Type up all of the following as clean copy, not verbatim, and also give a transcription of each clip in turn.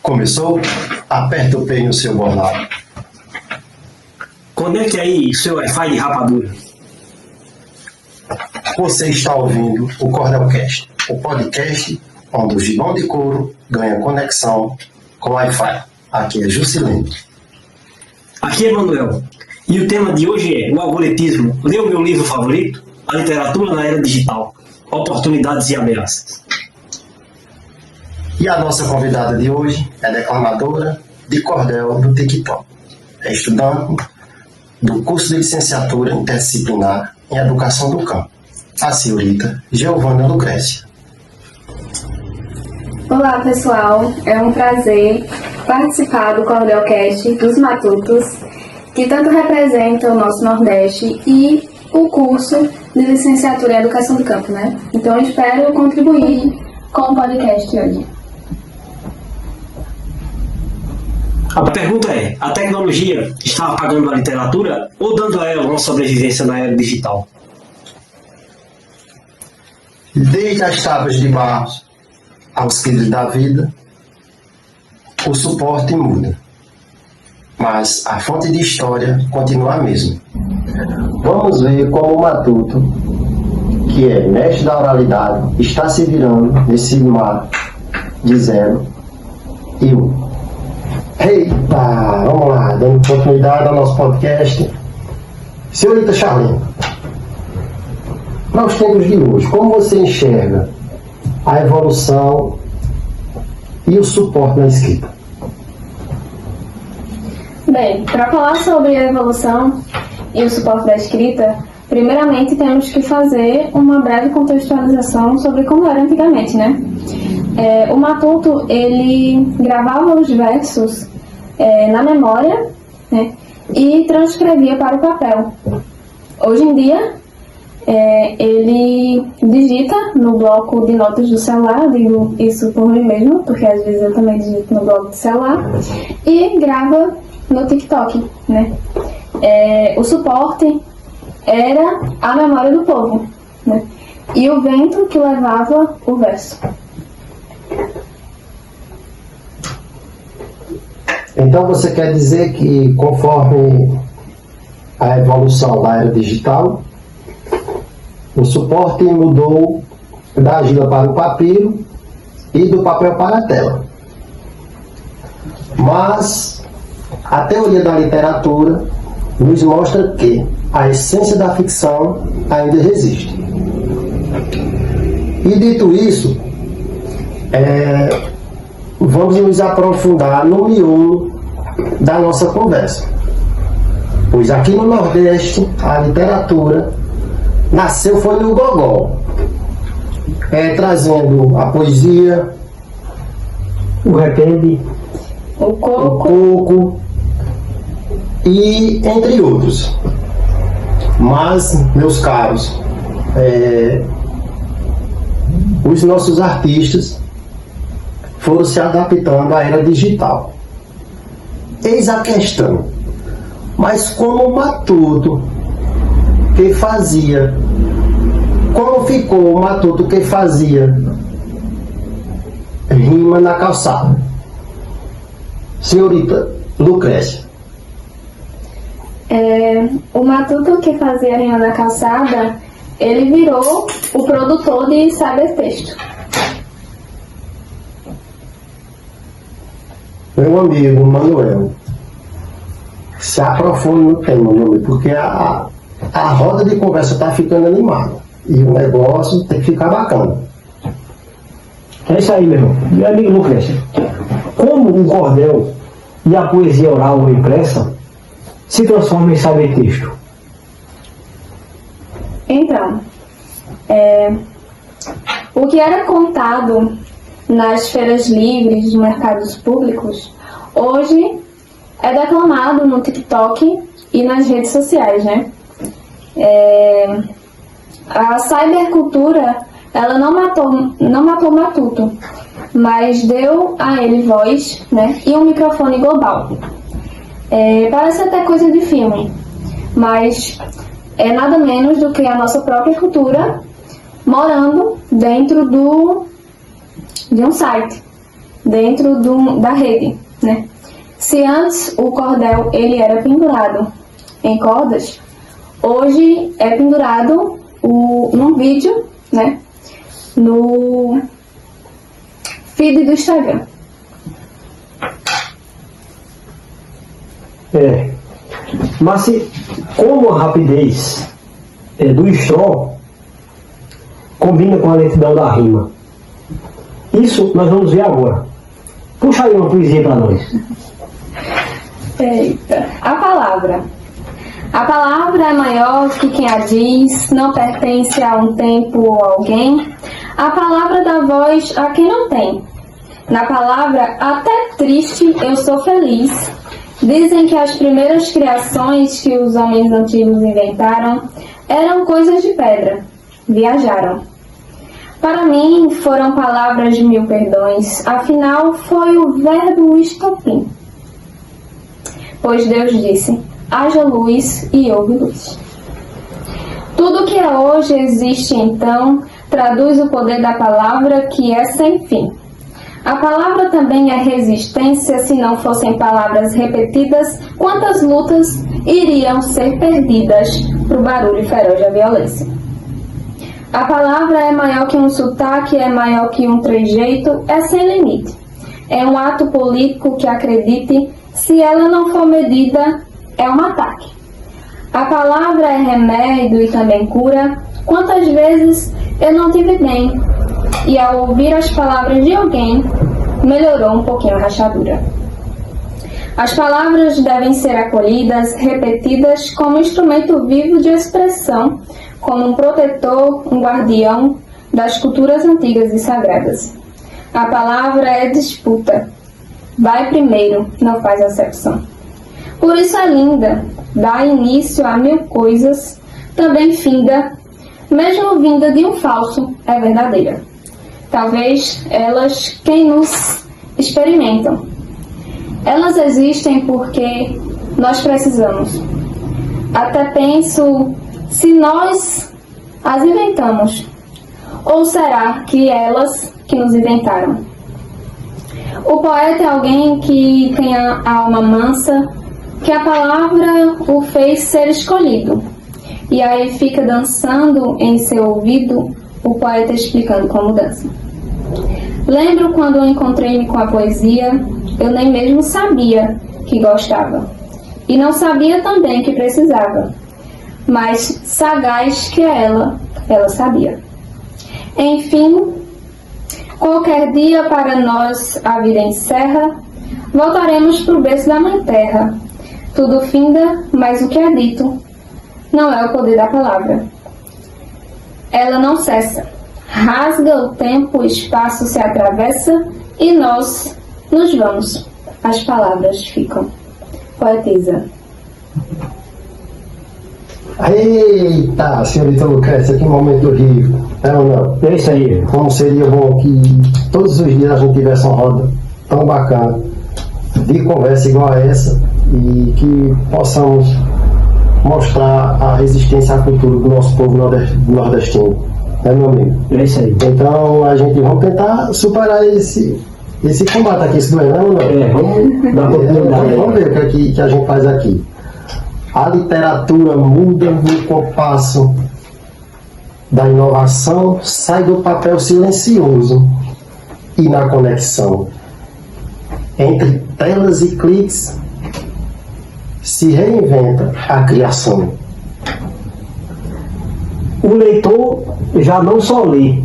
Começou? Aperta o play no seu bornal. Conecte aí seu Wi-Fi de rapadura. Você está ouvindo o Cordelcast, o podcast onde o gibão de couro ganha conexão com Wi-Fi. Aqui é Juscelino. Aqui é Manuel. E o tema de hoje é o algoritmo. Lê o meu livro favorito, A Literatura na Era Digital, Oportunidades e Ameaças. E a nossa convidada de hoje é declamadora de cordel do TikTok. É estudante do curso de licenciatura interdisciplinar em Educação do Campo, a senhorita Giovana Lucrécia. Olá pessoal, é um prazer participar do Cordelcast dos Matutos, que tanto representa o nosso Nordeste e o curso de licenciatura em Educação do Campo, né? Então eu espero contribuir com o podcast hoje. A pergunta é, a tecnologia está apagando a literatura ou dando a ela uma sobrevivência na era digital? Desde as tábuas de barro aos quilos da vida, o suporte muda, mas a fonte de história continua a mesma. Vamos ver como o Matuto, que é mestre da oralidade, está se virando nesse mar de 0 e 1. Eita, vamos lá, dando oportunidade ao nosso podcast. Senhorita Charlene, para os tempos de hoje, como você enxerga a evolução e o suporte na escrita? Bem, para falar sobre a evolução e o suporte da escrita, primeiramente temos que fazer uma breve contextualização sobre como era antigamente, né? O Matuto, ele gravava os versos na memória, né, e transcrevia para o papel. Hoje em dia, ele digita no bloco de notas do celular, digo isso por mim mesmo, porque às vezes eu também digito no bloco do celular, e grava no TikTok, né? O suporte era a memória do povo, né? E o vento que levava o verso. Então você quer dizer que conforme a evolução da era digital, o suporte mudou da argila para o papiro e do papel para a tela. Mas a teoria da literatura nos mostra que a essência da ficção ainda resiste. E dito isso, vamos nos aprofundar no miolo da nossa conversa. Pois aqui no Nordeste, a literatura nasceu foi no gogó, trazendo a poesia, o repente, o coco e entre outros. Mas, meus caros, os nossos artistas foram se adaptando à era digital. Eis a questão. Mas como o Matuto que fazia, como ficou o Matuto que fazia rima na calçada? Senhorita Lucrécia. O Matuto que fazia rima na calçada, ele virou o produtor de cybertexto. Meu amigo Manuel, se aprofunde no tema, meu amigo, porque a roda de conversa está ficando animada e o negócio tem que ficar bacana. É isso aí, meu irmão. E amigo Lucrécia, como o cordel e a poesia oral ou impressa se transformam em cybertexto? Então, o que era contado nas feiras livres, nos mercados públicos, hoje é declamado no TikTok e nas redes sociais, né? A cybercultura, ela não matou Matuto, mas deu a ele voz, né, e um microfone global. Parece até coisa de filme, mas é nada menos do que a nossa própria cultura morando dentro de um site, dentro da rede, né? Se antes o cordel ele era pendurado em cordas, hoje é pendurado num vídeo, né, no feed do Instagram. Mas como a rapidez do Stroll combina com a lentidão da rima, isso nós vamos ver agora. Puxa aí uma poesia para nós. Eita. A palavra é maior que quem a diz, não pertence a um tempo ou alguém. A palavra dá voz a quem não tem. Na palavra, até triste, eu sou feliz. Dizem que as primeiras criações que os homens antigos inventaram eram coisas de pedra. Viajaram. Para mim, foram palavras de mil perdões. Afinal, foi o verbo estopim. Pois Deus disse: haja luz e houve luz. Tudo que é hoje existe então, traduz o poder da palavra que é sem fim. A palavra também é resistência. Se não fossem palavras repetidas, quantas lutas iriam ser perdidas pro barulho feroz da violência? A palavra é maior que um sotaque, é maior que um trejeito, é sem limite. É um ato político que, acredite, se ela não for medida, é um ataque. A palavra é remédio e também cura. Quantas vezes eu não tive bem, e ao ouvir as palavras de alguém, melhorou um pouquinho a rachadura. As palavras devem ser acolhidas, repetidas como instrumento vivo de expressão, como um protetor, um guardião das culturas antigas e sagradas. A palavra é disputa. Vai primeiro, não faz acepção. Por isso é linda, dá início a mil coisas, também finda, mesmo vinda de um falso, é verdadeira. Talvez elas quem nos experimentam. Elas existem porque nós precisamos. Até penso se nós as inventamos, ou será que elas que nos inventaram? O poeta é alguém que tem a alma mansa, que a palavra o fez ser escolhido. E aí fica dançando em seu ouvido o poeta explicando como dança. Lembro quando eu encontrei-me com a poesia, eu nem mesmo sabia que gostava. E não sabia também que precisava. Mas sagaz que ela sabia. Enfim, qualquer dia para nós a vida encerra, voltaremos pro berço da mãe terra. Tudo finda, mas o que é dito não é o poder da palavra. Ela não cessa, rasga o tempo, o espaço se atravessa e nós nos vamos. As palavras ficam. Poetisa. Eita, senhorita Lucrécia, que momento rico. É ou não? É isso aí. Como seria bom que todos os dias a gente tivesse uma roda tão bacana de conversa igual a essa e que possamos mostrar a resistência à cultura do nosso povo nordestino. É, meu amigo? É isso aí. Então a gente vamos tentar superar esse combate aqui, esse duelo, não? Vamos dar oportunidade. Vamos ver o que a gente faz aqui. A literatura muda no compasso da inovação, sai do papel silencioso e na conexão. Entre telas e cliques se reinventa a criação. O leitor já não só lê,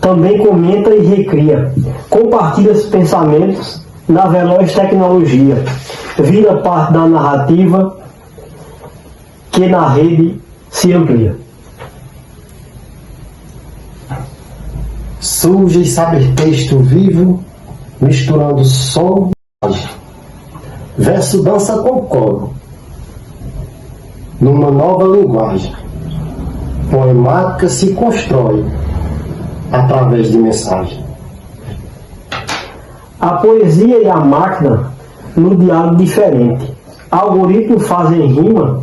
também comenta e recria, compartilha os pensamentos na veloz tecnologia, vira parte da narrativa que na rede se amplia. Surge saber texto vivo, misturando som Verso dança com coro, numa nova linguagem. Poemática se constrói através de mensagem. A poesia e a máquina no diálogo diferente. Algoritmos fazem rima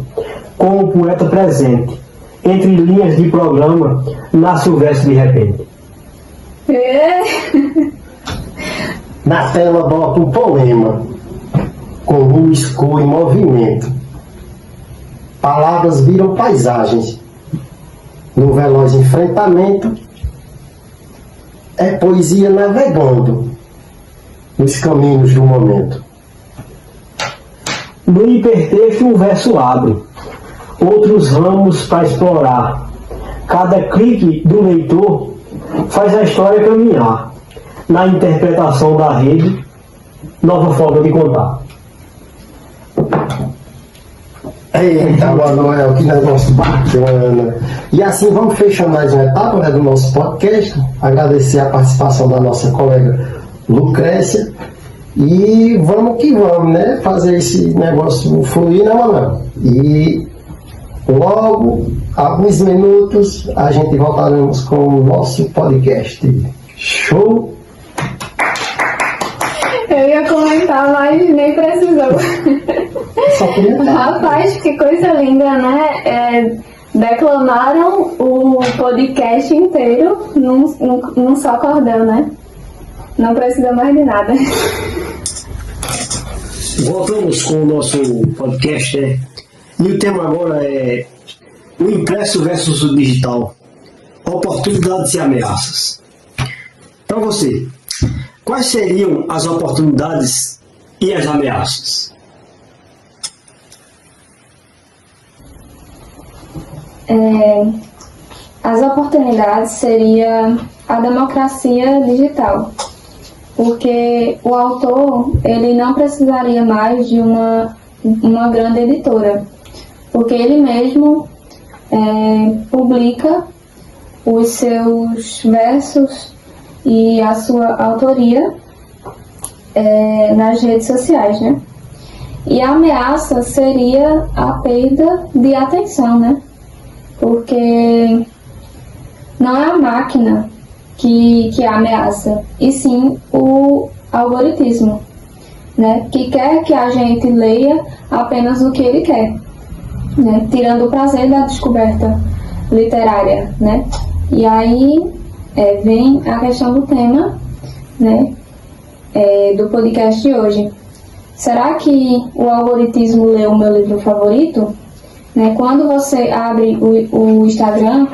com o poeta presente. Entre linhas de programa, nasce o verso de repente. Na tela bota um poema, com luz, cor e movimento. Palavras viram paisagens, no veloz enfrentamento. É poesia navegando nos caminhos do momento. No hipertexto um verso abre, outros ramos para explorar. Cada clique do leitor faz a história caminhar. Na interpretação da rede, nova forma de contar. Eita, Manuel, que negócio bacana. E assim vamos fechar mais uma etapa, né, do nosso podcast. Agradecer a participação da nossa colega Lucrécia. E vamos que vamos, né? Fazer esse negócio fluir, né, Manuel? E logo, alguns minutos, a gente voltaremos com o nosso podcast. Show! Eu ia comentar, mas nem precisou. Só comentar. Rapaz, que coisa linda, né? Declamaram o podcast inteiro num só cordão, né? Não precisa mais de nada. Voltamos com o nosso podcast, né? E o tema agora é o impresso versus o digital, oportunidades e ameaças. Para você, quais seriam as oportunidades e as ameaças? As oportunidades seria a democracia digital, porque o autor ele não precisaria mais de uma grande editora, porque ele mesmo publica os seus versos e a sua autoria nas redes sociais, né? E a ameaça seria a perda de atenção, né? Porque não é a máquina que ameaça, e sim o algoritmo, né? Que quer que a gente leia apenas o que ele quer, né? Tirando o prazer da descoberta literária, né? E aí vem a questão do tema, né? Do podcast de hoje. Será que o algoritmo leu o meu livro favorito? Né? Quando você abre o Instagram,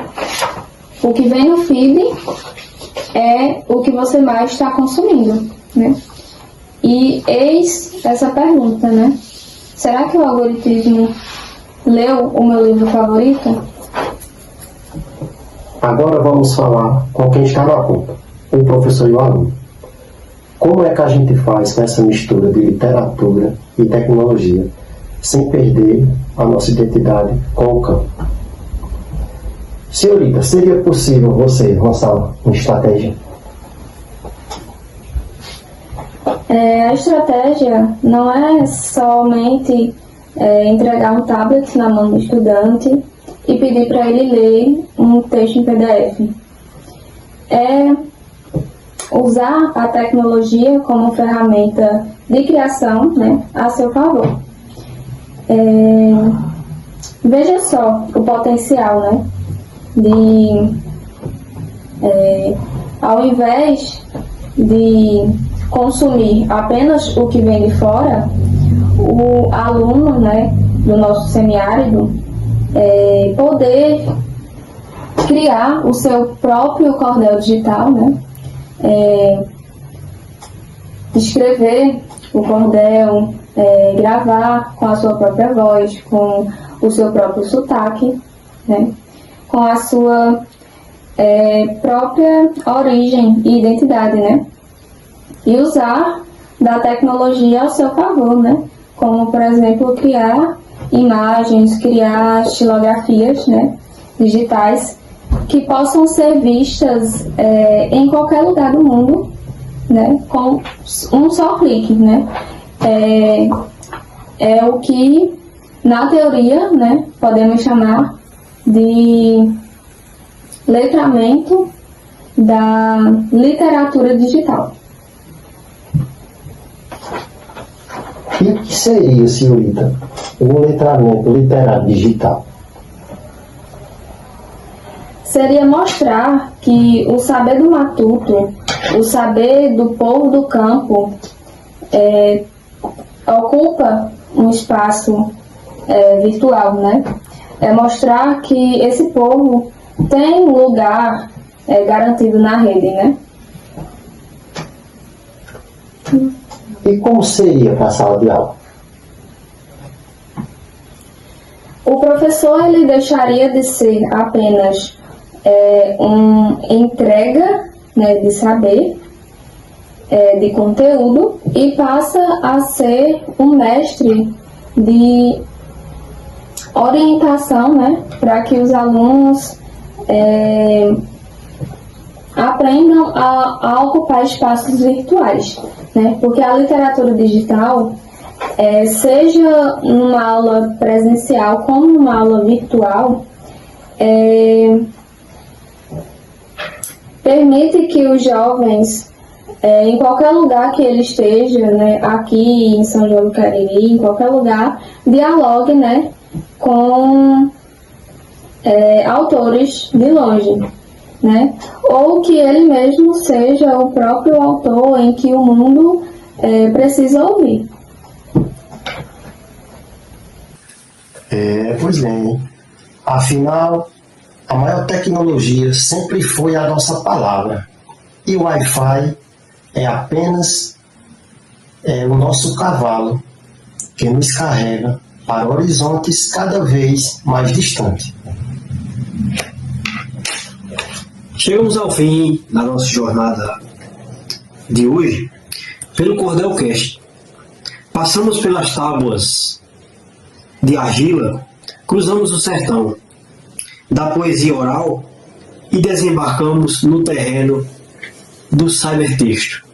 o que vem no feed é o que você mais está consumindo, né? E eis essa pergunta, né? Será que o algoritmo leu o meu livro favorito? Agora vamos falar com quem está na ponta, o professor e o aluno. Como é que a gente faz com essa mistura de literatura e tecnologia, sem perder a nossa identidade com o campo? Senhorita, seria possível você lançar uma estratégia? A estratégia não é somente entregar um tablet na mão do estudante e pedir para ele ler um texto em PDF. É usar a tecnologia como ferramenta de criação, né, a seu favor. Veja só o potencial, né, de ao invés de consumir apenas o que vem de fora, o aluno, né, do nosso semiárido poder criar o seu próprio cordel digital, né, escrever o cordel, gravar com a sua própria voz, com o seu próprio sotaque, né, com a sua própria origem e identidade, né, e usar da tecnologia ao seu favor, né, como, por exemplo, criar imagens, criar estilografias, né, digitais que possam ser vistas em qualquer lugar do mundo, né, com um só clique, né. é o que, na teoria, né, podemos chamar de letramento da literatura digital. E o que seria, senhorita, um letramento literário digital? Seria mostrar que o saber do matuto, o saber do povo do campo, ocupa um espaço virtual, né? É mostrar que esse povo tem lugar garantido na rede, né? E como seria para a sala de aula? O professor ele deixaria de ser apenas uma entrega, né, de saber, de conteúdo, e passa a ser um mestre de orientação, né, para que os alunos aprendam a ocupar espaços virtuais, né, porque a literatura digital, seja numa aula presencial como numa aula virtual, permite que os jovens, em qualquer lugar que ele esteja, né, aqui em São João do Cariri, em qualquer lugar, dialogue, né, com autores de longe, né, ou que ele mesmo seja o próprio autor em que o mundo precisa ouvir. Pois bem, afinal, a maior tecnologia sempre foi a nossa palavra. E o Wi-Fi é apenas o nosso cavalo que nos carrega para horizontes cada vez mais distantes. Chegamos ao fim da nossa jornada de hoje pelo Cordelcast. Passamos pelas tábuas de argila, cruzamos o sertão da poesia oral e desembarcamos no terreno do cybertexto.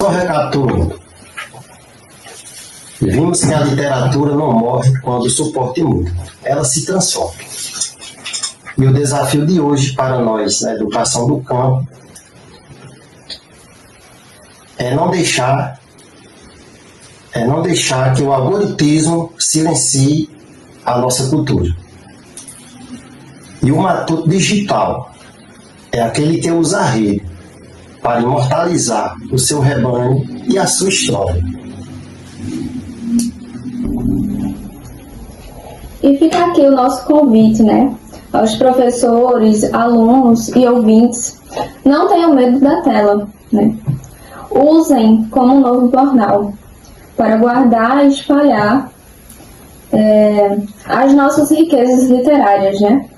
Só recapitulando, vimos que a literatura não morre quando o suporte muda, ela se transforma. E o desafio de hoje para nós, na educação do campo, é não deixar que o algoritmo silencie a nossa cultura. E o matuto digital é aquele que usa a rede para imortalizar o seu rebanho e a sua história. E fica aqui o nosso convite, né, aos professores, alunos e ouvintes: não tenham medo da tela, né? Usem como um novo jornal para guardar e espalhar as nossas riquezas literárias, né?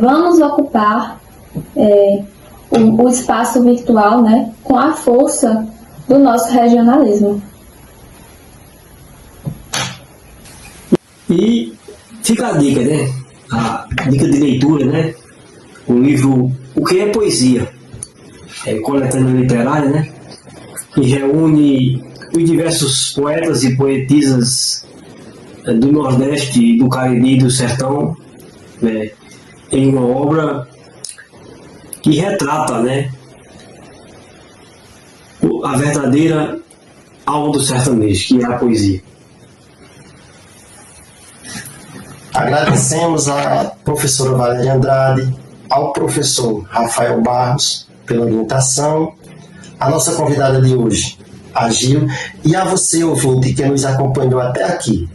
Vamos ocupar o espaço virtual, né, com a força do nosso regionalismo. E fica a dica, né? A dica de leitura, né? O livro O que é Poesia? Coletânea literária, né? Que reúne os diversos poetas e poetisas do Nordeste, do Cariri e do Sertão, né, em uma obra que retrata, né, a verdadeira alma do sertanejo, que é a poesia. Agradecemos à professora Valéria Andrade, ao professor Rafael Barros pela orientação, a nossa convidada de hoje, a Gil, e a você, ouvinte, que nos acompanhou até aqui.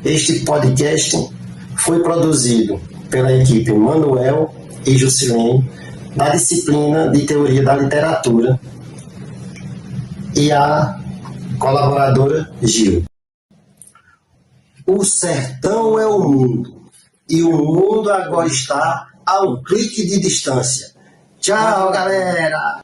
Este podcast foi produzido pela equipe Manuel e Jusilene, da disciplina de Teoria da Literatura, e a colaboradora Gil. O sertão é o mundo, e o mundo agora está a um clique de distância. Tchau, galera!